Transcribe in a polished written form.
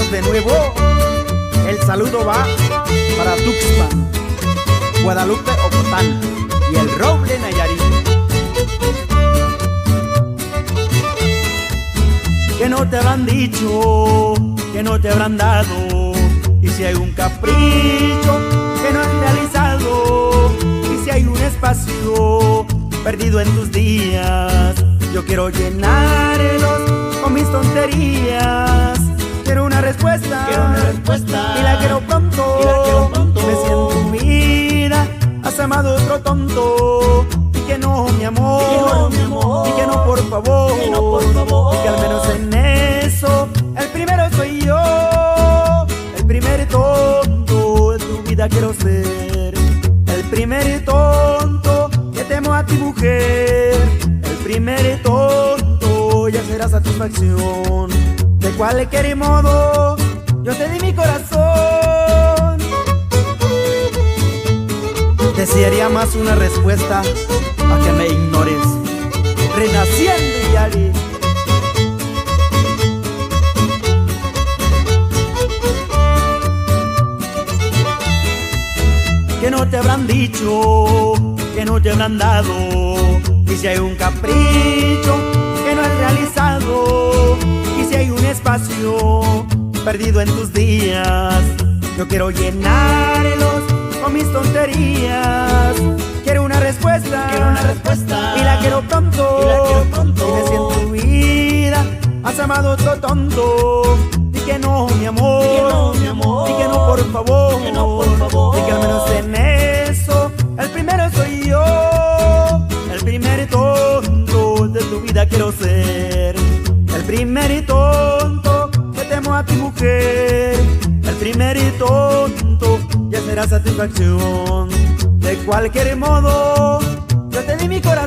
estamos de nuevo. El saludo va para Tuxpan, Guadalupe, Ocotán y el Roble, Nayarit. Que no te habrán dicho, que no te habrán dado, y si hay un capricho que no has realizado, y si hay un espacio perdido en tus días, yo quiero llenarlos con mis tonterías. Quiero una respuesta, y la quiero pronto, Me siento en mi vida, has amado otro tonto, y que no, mi amor, y que no, por favor, y que al menos en eso, el primero soy yo, el primer tonto de tu vida quiero ser, el primer tonto que temo a ti, mujer, el primer tonto, ya será satisfacción. De cualquier modo, yo te di mi corazón. Desearía más una respuesta a que me ignores. Renaciendo, Yari. Que no te habrán dicho, que no te habrán dado, y si hay un capricho que no has realizado, y si hay un espacio perdido en tus días, yo quiero llenarlos con mis tonterías. Quiero una respuesta, y la quiero pronto, Dime si en tu vida has amado otro tonto, y que no, mi amor, y que no, por favor, y que al menos en eso, el primero soy yo, el primer tonto de tu vida quiero ser, el primer tonto que temo a ti, mujer, el primer tonto, ya será satisfacción. De cualquier modo, yo te di mi corazón.